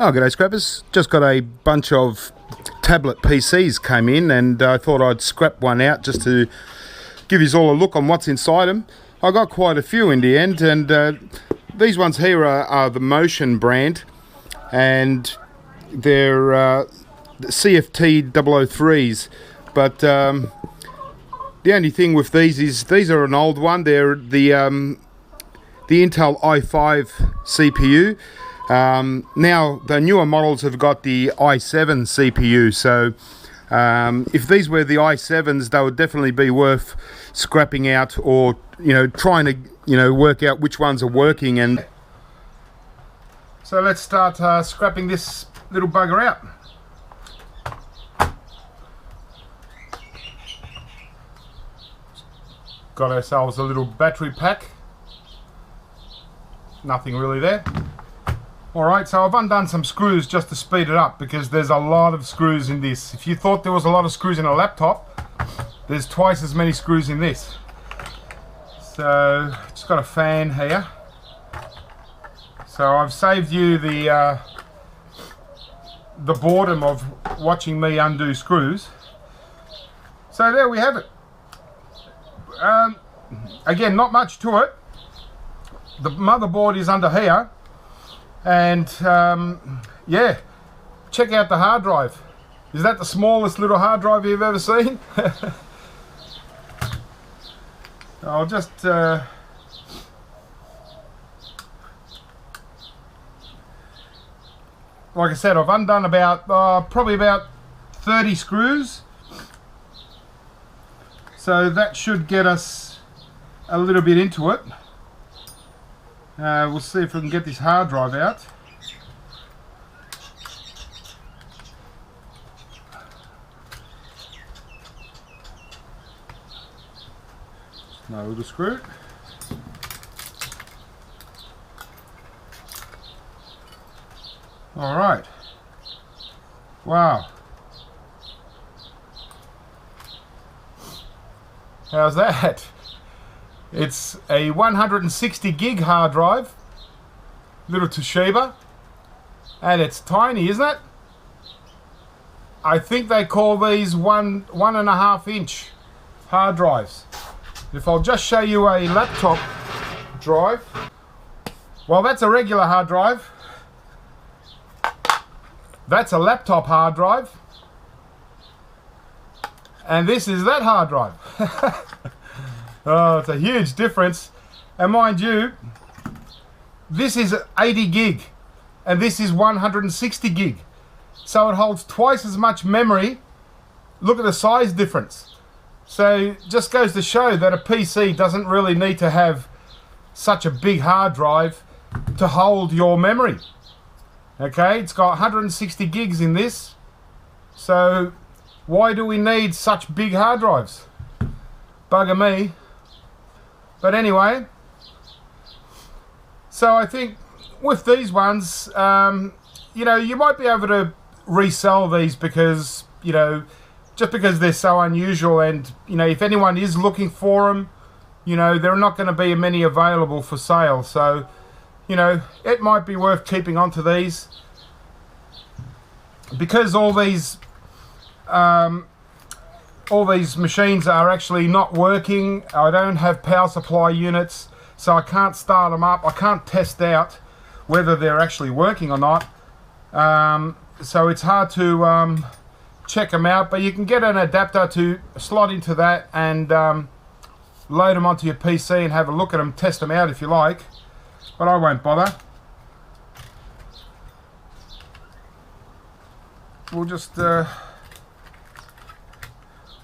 Oh, g'day scrappers. Just got a bunch of tablet PCs came in and I thought I'd scrap one out just to give you all a look on what's inside them. I got quite a few in the end, and these ones here are the Motion brand, and they're CFT 003s, but the only thing with these is these are an old one. They're the Intel i5 CPU. Now the newer models have got the i7 CPU, so if these were the i7s, they would definitely be worth scrapping out, or trying to work out which ones are working. And so let's start scrapping this little bugger out. Got ourselves a little battery pack. Nothing really there. Alright, so I've undone some screws just to speed it up, because there's a lot of screws in this. If you thought there was a lot of screws in a laptop, there's twice as many screws in this. So, just got a fan here. So I've saved you the boredom of watching me undo screws. So there we have it. Again, not much to it. The motherboard is under here. And yeah, check out the hard drive. Is that the smallest little hard drive you've ever seen? I'll just like I said, I've undone about probably about 30 screws, so that should get us a little bit into it. We'll see if we can get this hard drive out. No little screw. All right. Wow. How's that? It's a 160 gig hard drive, little Toshiba, and it's tiny, isn't it? I think they call these 1.5 inch hard drives. If I'll just show you a laptop drive, well, that's a regular hard drive. That's a laptop hard drive, and this is that hard drive. Oh, it's a huge difference. And mind you, this is 80 gig and this is 160 gig. So it holds twice as much memory. Look at the size difference. So just goes to show that a PC doesn't really need to have such a big hard drive to hold your memory. Okay, it's got 160 gigs in this. So why do we need such big hard drives? Bugger me. But anyway, so I think with these ones, you might be able to resell these because, just because they're so unusual, and, if anyone is looking for them, there are not going to be many available for sale. So, it might be worth keeping onto these, because all these machines are actually not working. I don't have power supply units, so I can't start them up. I can't test out whether they're actually working or not. So it's hard to check them out, but you can get an adapter to slot into that and load them onto your PC and have a look at them, test them out if you like, but I won't bother. We'll just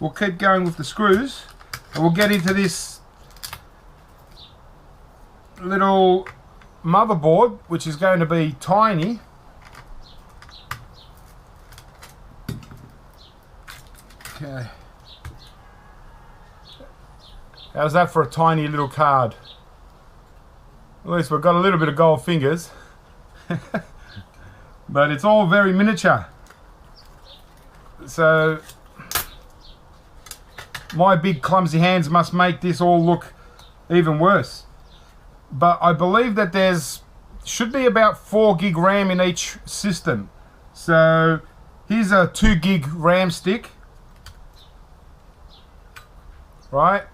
we'll keep going with the screws, and we'll get into this little motherboard, which is going to be tiny. Okay. How's that for a tiny little card? At least we've got a little bit of gold fingers. But it's all very miniature. So my big clumsy hands must make this all look even worse. But I believe that there's should be about 4 gig RAM in each system. So here's a 2 gig RAM stick, right?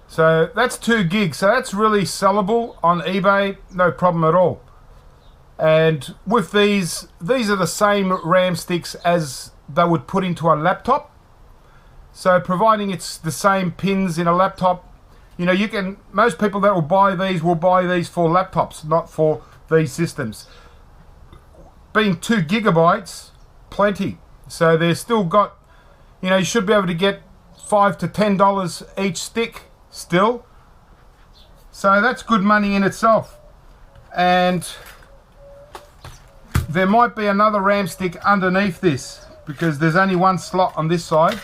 So that's 2 gigs, so that's really sellable on eBay, no problem at all. And with these are the same RAM sticks as they would put into a laptop. So providing it's the same pins in a laptop, you know, you can, most people that will buy these for laptops, not for these systems. Being 2 gigabytes, plenty. So they've still got, you know, you should be able to get $5 to $10 each stick still. So that's good money in itself. And there might be another RAM stick underneath this because there's only one slot on this side.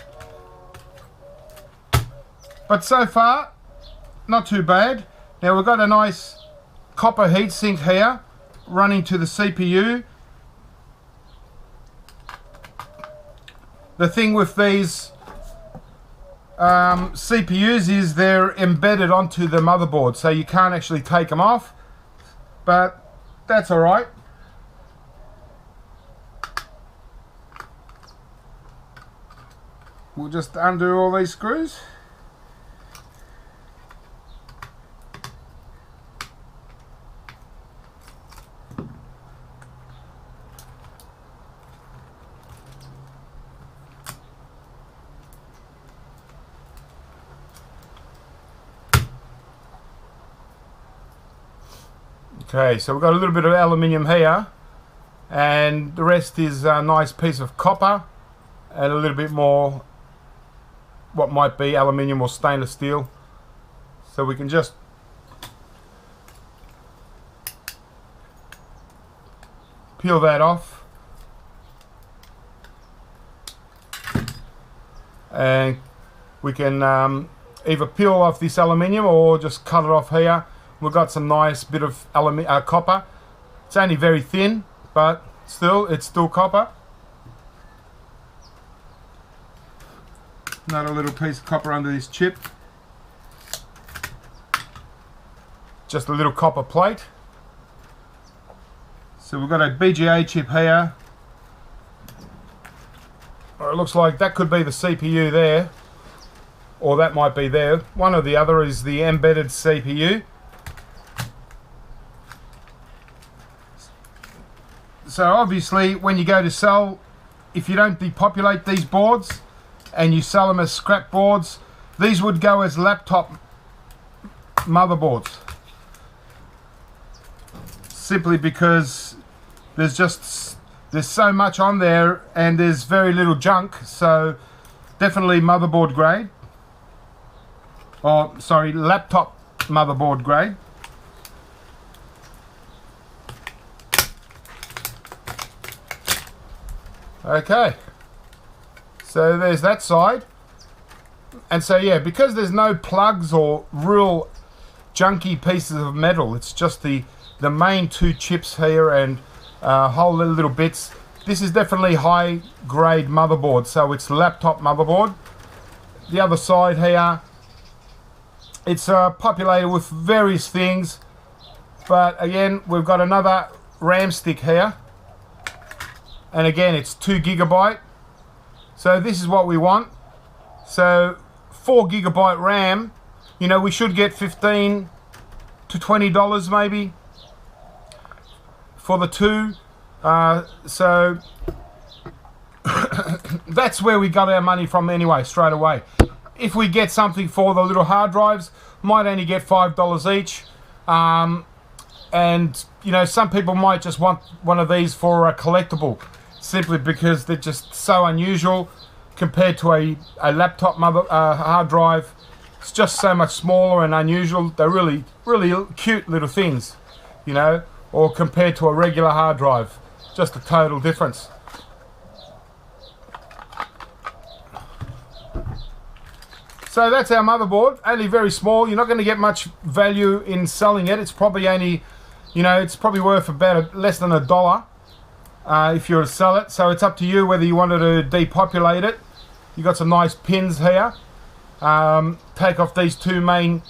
But so far, not too bad. Now we've got a nice copper heatsink here running to the CPU. The thing with these CPUs is they're embedded onto the motherboard, so you can't actually take them off, but that's alright. We'll just undo all these screws. Okay, so we've got a little bit of aluminium here, and the rest is a nice piece of copper and a little bit more what might be aluminium or stainless steel. So we can just peel that off, and we can either peel off this aluminium or just cut it off here. We've got some nice bit of copper. It's only very thin, but still, it's still copper. Another little piece of copper under this chip. Just a little copper plate. So we've got a BGA chip here. Or it looks like that could be the CPU there, or that might be there. One or the other is the embedded CPU. So obviously when you go to sell, if you don't depopulate these boards and you sell them as scrap boards, these would go as laptop motherboards. Simply because there's so much on there and there's very little junk, so definitely motherboard grade. Or sorry, laptop motherboard grade. Okay, so there's that side. And so yeah, because there's no plugs or real junky pieces of metal, it's just the main 2 chips here and whole little bits. This is definitely high grade motherboard, so it's laptop motherboard. The other side here, it's populated with various things, but again we've got another RAM stick here. And again, it's 2 gigabyte. So this is what we want. So 4 gigabyte RAM, you know, we should get $15 to $20 maybe for the 2. So that's where we got our money from anyway, straight away. If we get something for the little hard drives, might only get $5 each. And you know, some people might just want one of these for a collectible, simply because they're just so unusual compared to a laptop hard drive. It's just so much smaller and unusual. They're really cute little things, you know, or compared to a regular hard drive, just a total difference. So that's our motherboard, only very small. You're not going to get much value in selling it. It's probably only, you know, it's probably worth about less than $1 if you're to sell it. So it's up to you whether you wanted to depopulate it. You've got some nice pins here. Take off these 2 main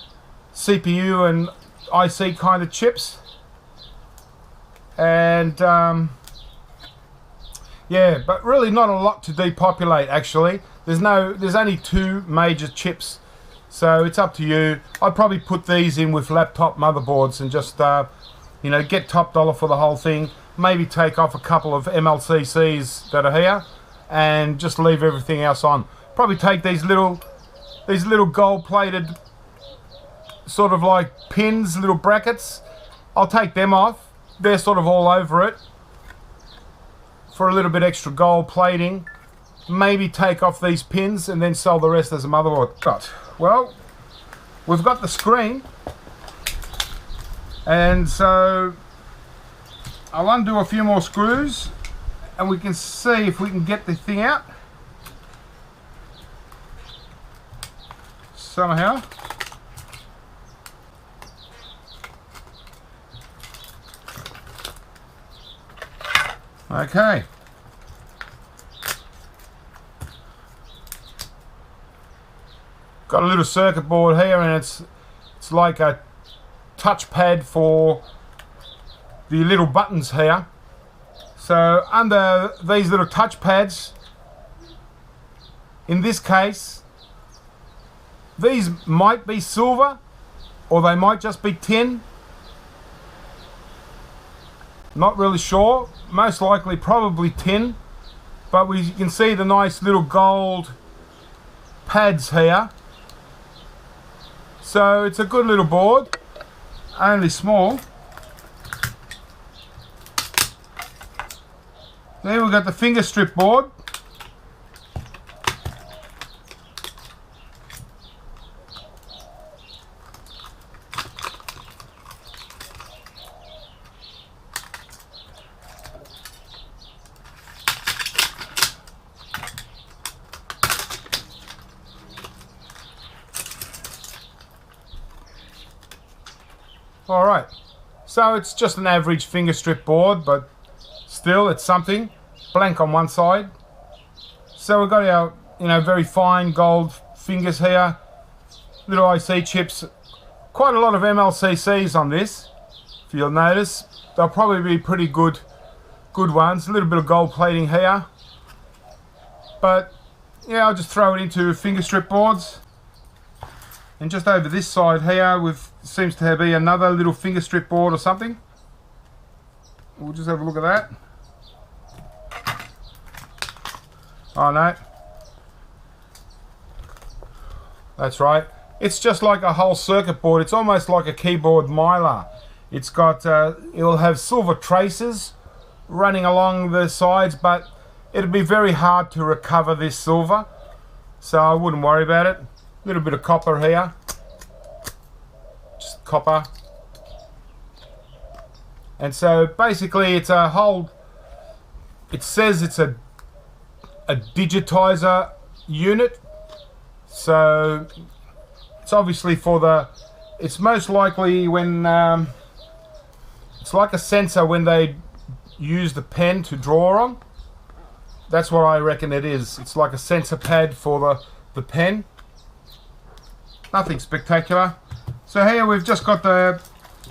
CPU and IC kind of chips. and yeah, but really not a lot to depopulate actually. There's only 2 major chips, so it's up to you. I'd probably put these in with laptop motherboards and just you know, get top dollar for the whole thing. Maybe take off a couple of MLCCs that are here and just leave everything else on. Probably take these little gold plated sort of like pins, little brackets. I'll take them off. They're sort of all over it for a little bit extra gold plating. Maybe take off these pins and then sell the rest as a motherboard. But, well, we've got the screen, and so I'll undo a few more screws and we can see if we can get the thing out somehow. Okay. Got a little circuit board here, and it's like a touchpad for the little buttons here. So under these little touchpads, in this case, these might be silver or they might just be tin. Not really sure. Most likely probably tin, but you can see the nice little gold pads here. So it's a good little board, only small. Then we've got the finger strip board. Alright, so it's just an average finger strip board, but still it's something. Blank on one side. So we've got our, you know, very fine gold fingers here. Little IC chips. Quite a lot of MLCCs on this, if you'll notice. They'll probably be pretty good ones. A little bit of gold plating here. But yeah, I'll just throw it into finger strip boards. And just over this side here, seems to be another little finger strip board or something. We'll just have a look at that. Oh no, that's right. It's just like a whole circuit board. It's almost like a keyboard mylar. It's got, it'll have silver traces running along the sides, but it'll be very hard to recover this silver. So I wouldn't worry about it. A little bit of copper here. Just copper. And so basically it's a whole, it says it's a digitizer unit. So it's obviously for the, it's most likely when, it's like a sensor when they use the pen to draw on. That's what I reckon it is. It's like a sensor pad for the pen. Nothing spectacular. So here we've just got the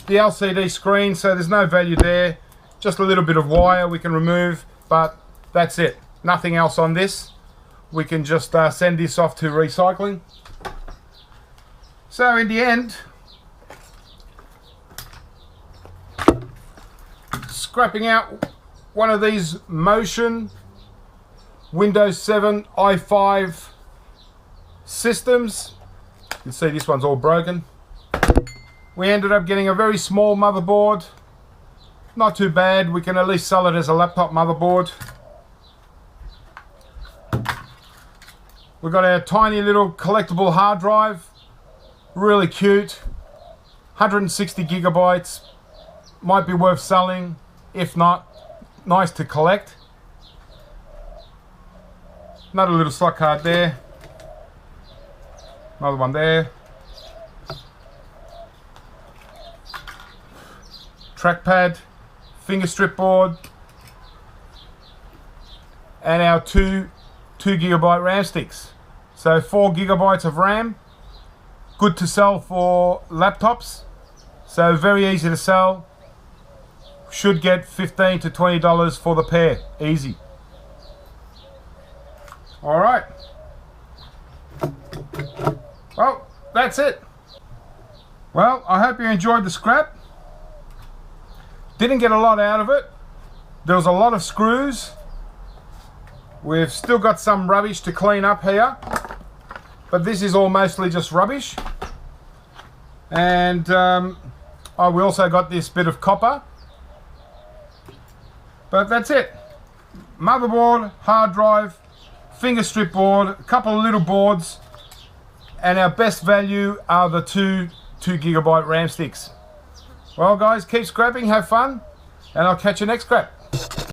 LCD screen, so there's no value there. Just a little bit of wire we can remove, but that's it. Nothing else on this. We can just send this off to recycling. So in the end, scrapping out one of these Motion Windows 7 i5 systems. You can see this one's all broken. We ended up getting a very small motherboard. Not too bad. We can at least sell it as a laptop motherboard. We've got our tiny little collectible hard drive. Really cute. 160 gigabytes. Might be worth selling. If not, nice to collect. Another little slot card there. Another one there. Trackpad, finger strip board, and our two gigabyte RAM sticks. So 4 gigabytes of RAM. Good to sell for laptops. So very easy to sell. should get $15 to $20 for the pair, easy. All right. Well, that's it. Well, I hope you enjoyed the scrap. Didn't get a lot out of it. There was a lot of screws. We've still got some rubbish to clean up here, but this is all mostly just rubbish. And we also got this bit of copper. But that's it. Motherboard, hard drive, finger strip board, a couple of little boards, and our best value are the two 2GB RAM sticks. Well guys, keep scrapping, have fun, and I'll catch you next scrap.